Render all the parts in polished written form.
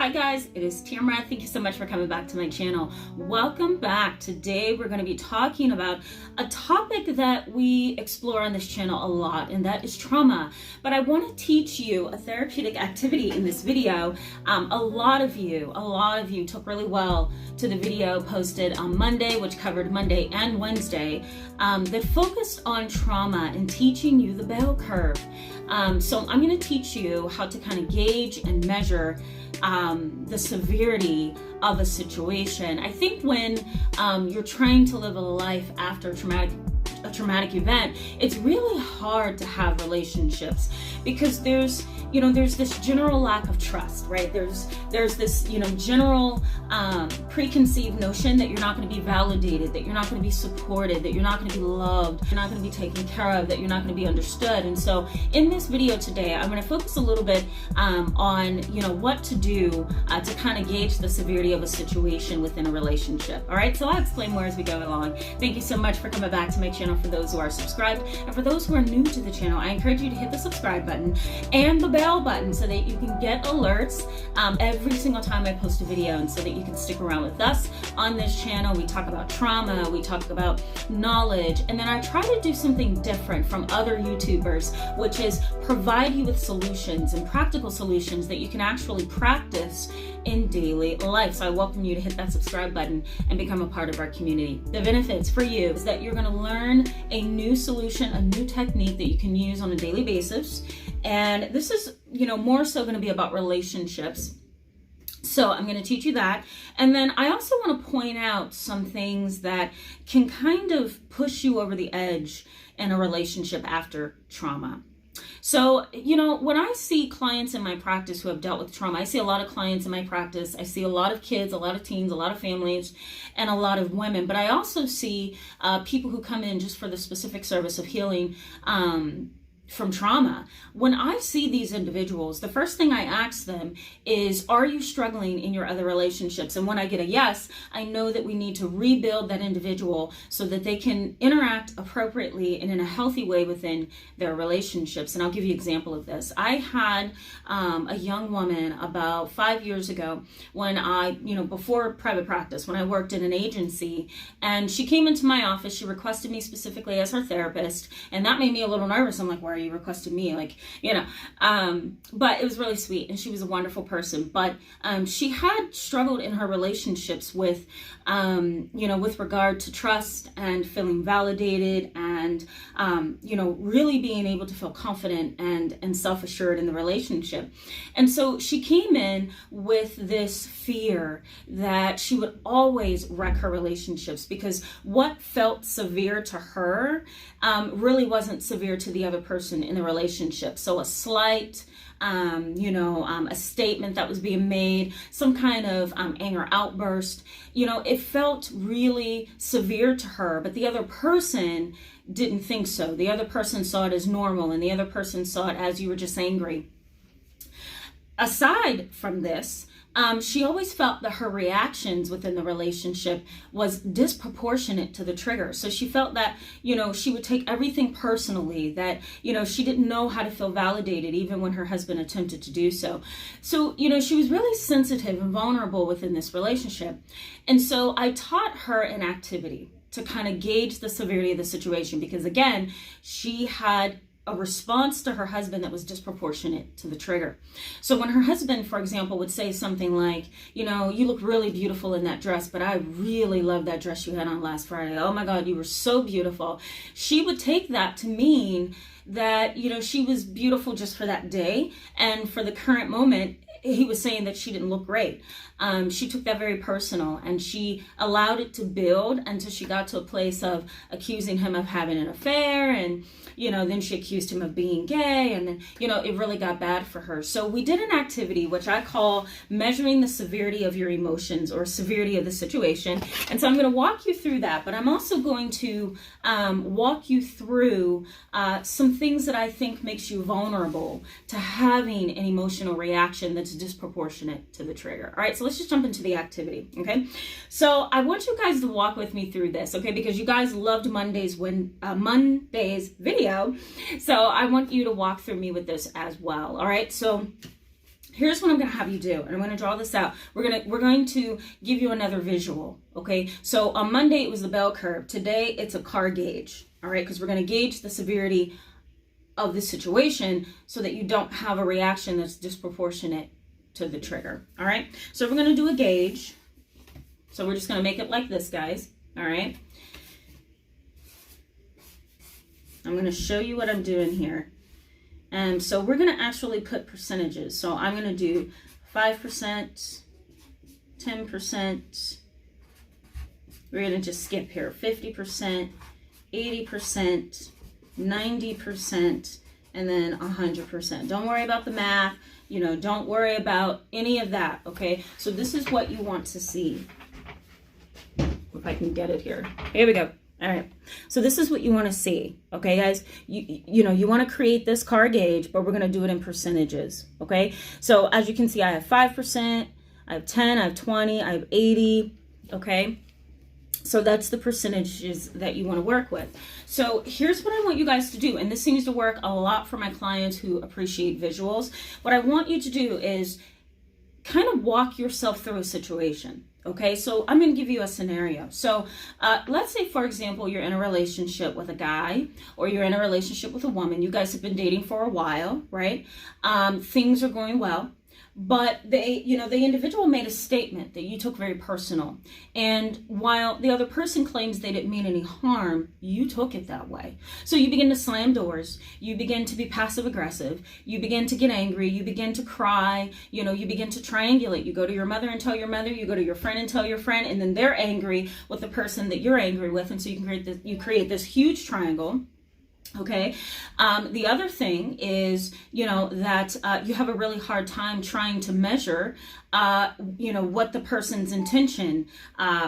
Hi guys, it is Tamara. Thank you so much for coming back to my channel. Welcome back. Today we're going to be talking about a topic that we explore on this channel a lot, and that is trauma. But I want to teach you a therapeutic activity in this video. A lot of you took really well to the video posted on Monday, which covered Monday and Wednesday, that focused on trauma and teaching you the bell curve. So I'm going to teach you how to kind of gauge and measure the severity of a situation. I think when you're trying to live a life after a traumatic event, it's really hard to have relationships because there's this general lack of trust, right? There's this general preconceived notion that you're not going to be validated, that you're not going to be supported, that you're not going to be loved, you're not going to be taken care of, that you're not going to be understood. And so in this video today, I'm going to focus a little bit on what to do to kind of gauge the severity of a situation within a relationship. All right, so I'll explain more as we go along. Thank you so much for coming back to my channel. For those who are subscribed, and for those who are new to the channel, I encourage you to hit the subscribe button and the bell button so that you can get alerts every single time I post a video, and so that you can stick around with us on this channel. We talk about trauma, we talk about knowledge, and then I try to do something different from other YouTubers, which is provide you with solutions and practical solutions that you can actually practice in daily life. So I welcome you to hit that subscribe button and become a part of our community. The benefits for you is that you're going to learn a new solution, a new technique that you can use on a daily basis. And this is, more so going to be about relationships. So I'm going to teach you that. And then I also want to point out some things that can kind of push you over the edge in a relationship after trauma. So, when I see clients in my practice who have dealt with trauma, I see a lot of clients in my practice. I see a lot of kids, a lot of teens, a lot of families, and a lot of women. But I also see people who come in just for the specific service of healing from trauma. When I see these individuals, the first thing I ask them is, are you struggling in your other relationships? And when I get a yes, I know that we need to rebuild that individual so that they can interact appropriately and in a healthy way within their relationships. And I'll give you an example of this. I had a young woman about 5 years ago when I, before private practice, when I worked in an agency, and she came into my office. She requested me specifically as her therapist, and that made me a little nervous. I'm like, why are you requesting me? But it was really sweet, and she was a wonderful person. But she had struggled in her relationships with regard to trust and feeling validated, and really being able to feel confident and self-assured in the relationship. And so she came in with this fear that she would always wreck her relationships, because what felt severe to her really wasn't severe to the other person in the relationship. So a slight, a statement that was being made, some kind of anger outburst, it felt really severe to her, but the other person didn't think so. The other person saw it as normal, and the other person saw it as, you were just angry. Aside from this, she always felt that her reactions within the relationship was disproportionate to the trigger. So she felt that, she would take everything personally, that, she didn't know how to feel validated even when her husband attempted to do so. So, she was really sensitive and vulnerable within this relationship. And so I taught her an activity to kind of gauge the severity of the situation, because again, she had a response to her husband that was disproportionate to the trigger. So when her husband, for example, would say something like, you look really beautiful in that dress, but I really love that dress you had on last Friday. Oh my God, you were so beautiful. She would take that to mean that, she was beautiful just for that day. And for the current moment, he was saying that she didn't look great. She took that very personal, and she allowed it to build until she got to a place of accusing him of having an affair, and then she accused him of being gay, and then it really got bad for her. So we did an activity which I call measuring the severity of your emotions, or severity of the situation. And so I'm going to walk you through that, but I'm also going to walk you through some things that I think makes you vulnerable to having an emotional reaction that's disproportionate to the trigger. All right, so let's just jump into the activity. Okay, so I want you guys to walk with me through this, okay, because you guys loved Monday's video, so I want you to walk through me with this as well. All right, so here's what I'm going to have you do, and I'm going to draw this out. We're going to give you another visual, okay? So on Monday, it was the bell curve. Today, it's a car gauge, all right? Because we're going to gauge the severity of the situation so that you don't have a reaction that's disproportionate to the trigger, all right? So we're going to do a gauge. So we're just going to make it like this, guys, all right? I'm going to show you what I'm doing here. And so we're going to actually put percentages. So I'm going to do 5%, 10%. We're going to just skip here. 50%, 80%, 90%, and then 100%. Don't worry about the math. You know, don't worry about any of that, okay? So this is what you want to see. If I can get it here. Here we go. All right, so this is what you want to see, okay, guys? You want to create this car gauge, but we're going to do it in percentages, okay? So as you can see, I have 5%, I have 10, I have 20, I have 80, okay? So that's the percentages that you want to work with. So here's what I want you guys to do, and this seems to work a lot for my clients who appreciate visuals. What I want you to do is kind of walk yourself through a situation. Okay, so I'm going to give you a scenario. So let's say, for example, you're in a relationship with a guy, or you're in a relationship with a woman. You guys have been dating for a while, right? Things are going well, but the individual made a statement that you took very personal. And while the other person claims they didn't mean any harm, you took it that way. So you begin to slam doors. You begin to be passive aggressive. You begin to get angry. You begin to cry. You begin to triangulate. You go to your mother and tell your mother. You go to your friend and tell your friend. And then they're angry with the person that you're angry with. And so you create this huge triangle. Okay. The other thing is, that you have a really hard time trying to measure, what the person's intention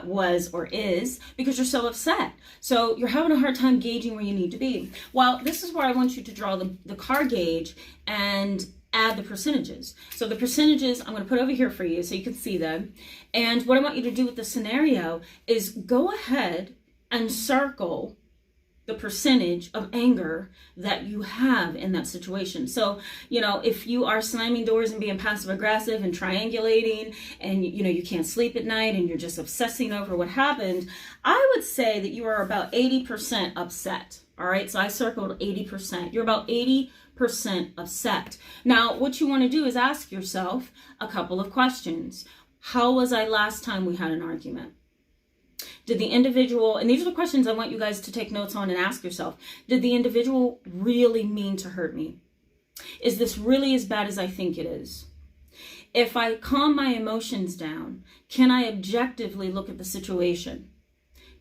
was or is, because you're so upset. So you're having a hard time gauging where you need to be. Well, this is where I want you to draw the car gauge and add the percentages. So the percentages I'm going to put over here for you so you can see them. And what I want you to do with the scenario is go ahead and circle the percentage of anger that you have in that situation. So, if you are slamming doors and being passive aggressive and triangulating, and you can't sleep at night and you're just obsessing over what happened, I would say that you are about 80% upset. All right, so I circled 80%. You're about 80% upset. Now, what you want to do is ask yourself a couple of questions. How was I last time we had an argument? Did the individual, and these are the questions I want you guys to take notes on and ask yourself, did the individual really mean to hurt me? Is this really as bad as I think it is? If I calm my emotions down, can I objectively look at the situation?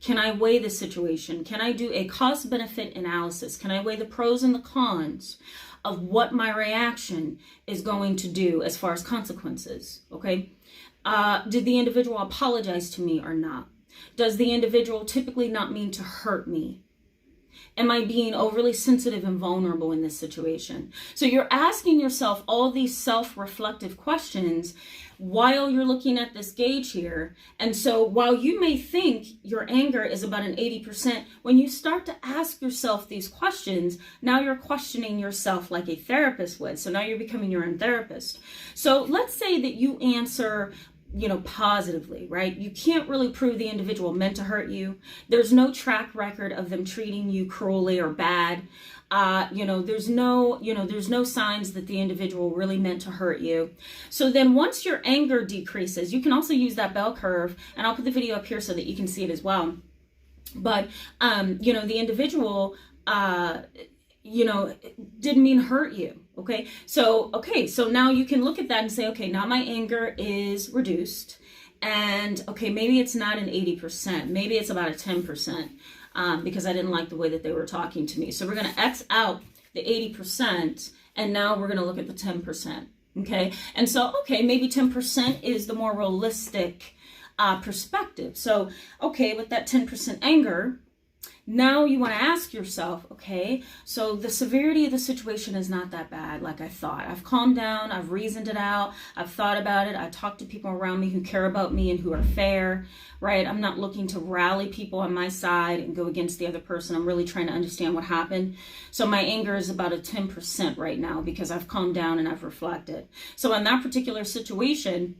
Can I weigh the situation? Can I do a cost-benefit analysis? Can I weigh the pros and the cons of what my reaction is going to do as far as consequences? Okay. Did the individual apologize to me or not? Does the individual typically not mean to hurt me? Am I being overly sensitive and vulnerable in this situation? So you're asking yourself all these self-reflective questions while you're looking at this gauge here. And so while you may think your anger is about an 80%, when you start to ask yourself these questions, now you're questioning yourself like a therapist would. So now you're becoming your own therapist. So let's say that you answer positively, right? You can't really prove the individual meant to hurt you. There's no track record of them treating you cruelly or bad. There's no signs that the individual really meant to hurt you. So then once your anger decreases, you can also use that bell curve, and I'll put the video up here so that you can see it as well. But, the individual, didn't mean hurt you. Okay. So now you can look at that and say, okay, now my anger is reduced, and okay, maybe it's not an 80%, maybe it's about a 10%, because I didn't like the way that they were talking to me. So we're going to X out the 80%, and now we're going to look at the 10%. Okay. And so, okay, maybe 10% is the more realistic perspective. So, okay, with that 10% anger, now you want to ask yourself, okay, so the severity of the situation is not that bad like I thought. I've calmed down, I've reasoned it out, I've thought about it, I talked to people around me who care about me and who are fair, right? I'm not looking to rally people on my side and go against the other person. I'm really trying to understand what happened. So my anger is about a 10% right now because I've calmed down and I've reflected. So in that particular situation,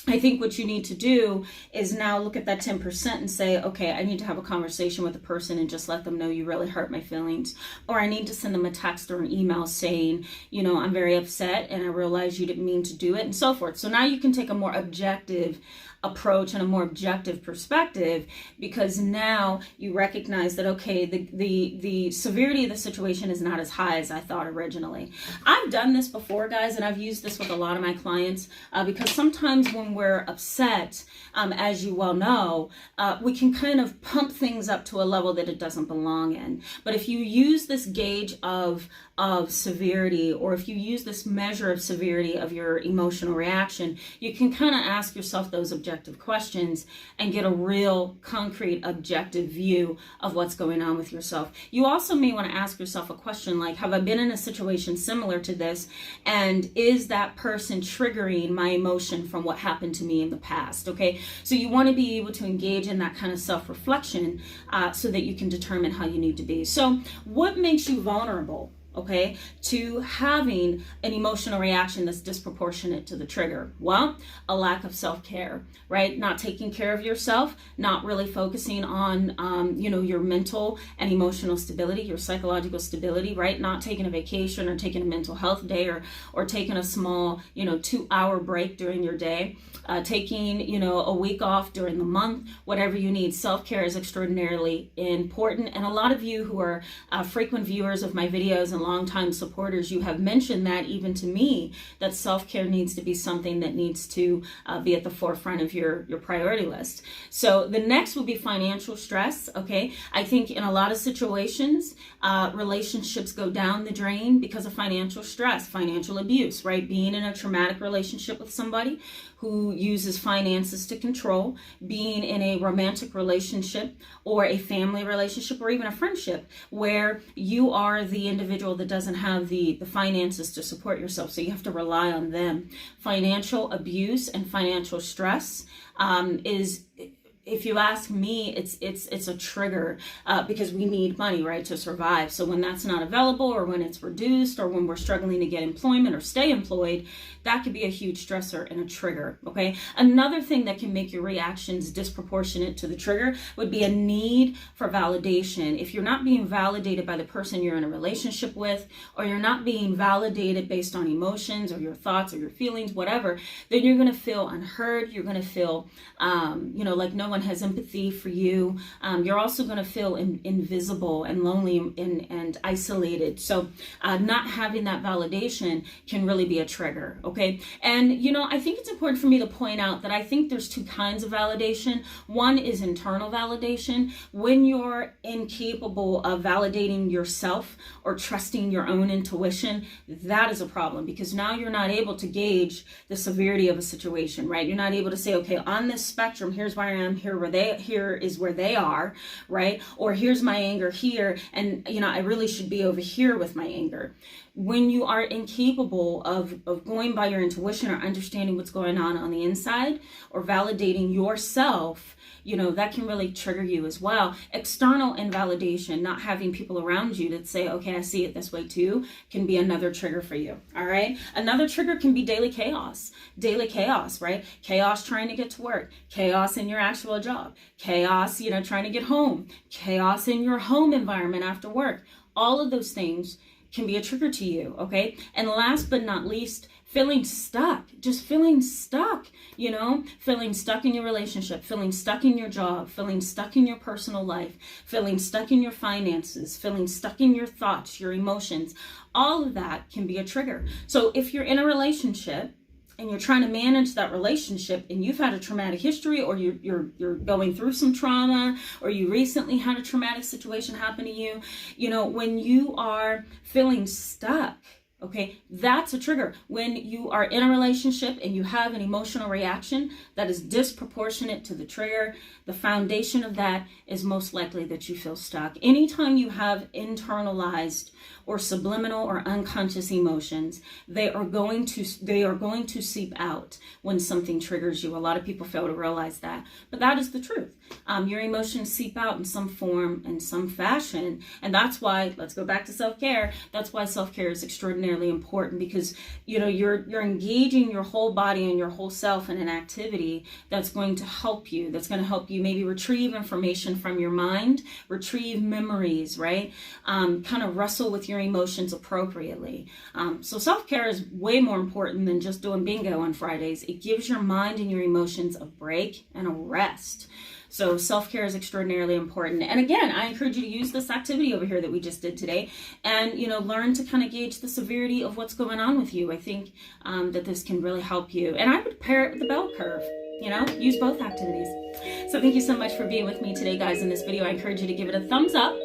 I think what you need to do is now look at that 10% and say, okay, I need to have a conversation with the person and just let them know you really hurt my feelings. Or I need to send them a text or an email saying, you know, I'm very upset and I realize you didn't mean to do it, and so forth. So now you can take a more objective approach and a more objective perspective, because now you recognize that, okay, the severity of the situation is not as high as I thought originally. I've done this before, guys, and I've used this with a lot of my clients because sometimes when we're upset, as you well know, we can kind of pump things up to a level that it doesn't belong in. But if you use this gauge of severity, or if you use this measure of severity of your emotional reaction, you can kind of ask yourself those objective questions and get a real concrete objective view of what's going on with yourself. You also may want to ask yourself a question like, have I been in a situation similar to this, and is that person triggering my emotion from what happened to me in the past? Okay, so you want to be able to engage in that kind of self-reflection so that you can determine how you need to be. So what makes you vulnerable, okay, to having an emotional reaction that's disproportionate to the trigger? Well, a lack of self-care, right? Not taking care of yourself, not really focusing on, your mental and emotional stability, your psychological stability, right? Not taking a vacation or taking a mental health day, or taking a small, 2-hour break during your day, taking, a week off during the month, whatever you need. Self-care is extraordinarily important. And a lot of you who are frequent viewers of my videos and longtime supporters, you have mentioned that even to me, that self-care needs to be something that needs to be at the forefront of your priority list. So the next will be financial stress. Okay, I think in a lot of situations, relationships go down the drain because of financial stress, financial abuse, right? Being in a traumatic relationship with somebody who uses finances to control, being in a romantic relationship or a family relationship or even a friendship where you are the individual that doesn't have the finances to support yourself, so you have to rely on them. Financial abuse and financial stress is, if you ask me, it's a trigger because we need money, right, to survive. So when that's not available, or when it's reduced, or when we're struggling to get employment or stay employed, that could be a huge stressor and a trigger, okay? Another thing that can make your reactions disproportionate to the trigger would be a need for validation. If you're not being validated by the person you're in a relationship with, or you're not being validated based on emotions or your thoughts or your feelings, whatever, then you're going to feel unheard. You're going to feel, like no one has empathy for you. You're also going to feel invisible and lonely and isolated. So not having that validation can really be a trigger, okay? And, I think it's important for me to point out that I think there's two kinds of validation. One is internal validation. When you're incapable of validating yourself or trusting your own intuition, that is a problem, because now you're not able to gauge the severity of a situation, right? You're not able to say, okay, on this spectrum, here's where I am, here is where they are, right? Or here's my anger here, and I really should be over here with my anger. When you are incapable of going by your intuition or understanding what's going on the inside, or validating yourself, that can really trigger you as well. External invalidation, not having people around you that say, okay, I see it this way too, can be another trigger for you. All right. Another trigger can be daily chaos, right? Chaos trying to get to work, chaos in your actual job, chaos, trying to get home, chaos in your home environment after work. All of those things can be a trigger to you, okay? And last but not least, feeling stuck, feeling stuck in your relationship, feeling stuck in your job, feeling stuck in your personal life, feeling stuck in your finances, feeling stuck in your thoughts, your emotions. All of that can be a trigger. So if you're in a relationship and you're trying to manage that relationship, and you've had a traumatic history, or you're going through some trauma, or you recently had a traumatic situation happen to you, when you are feeling stuck, Okay, that's a trigger. When you are in a relationship and you have an emotional reaction that is disproportionate to the trigger, the foundation of that is most likely that you feel stuck. Anytime you have internalized or subliminal or unconscious emotions, they are going to seep out when something triggers you. A lot of people fail to realize that, but that is the truth. Your emotions seep out in some form, in some fashion, and that's why, let's go back to self-care. That's why self-care is extraordinarily important, because you're engaging your whole body and your whole self in an activity that's going to help you. That's going to help you maybe retrieve information from your mind, retrieve memories, right? Kind of wrestle with your emotions appropriately. So self-care is way more important than just doing bingo on Fridays. It gives your mind and your emotions a break and a rest. So self-care is extraordinarily important. And again, I encourage you to use this activity over here that we just did today and, learn to kind of gauge the severity of what's going on with you. I think that this can really help you. And I would pair it with the bell curve, use both activities. So thank you so much for being with me today, guys, in this video. I encourage you to give it a thumbs up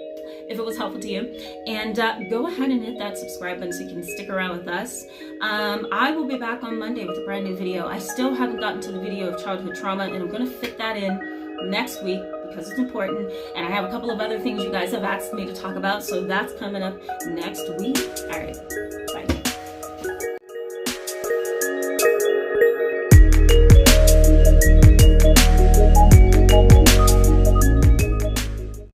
if it was helpful to you, and go ahead and hit that subscribe button so you can stick around with us. I will be back on Monday with a brand new video. I still haven't gotten to the video of childhood trauma, and I'm going to fit that in next week because it's important, and I have a couple of other things you guys have asked me to talk about, so that's coming up next week. All right, bye.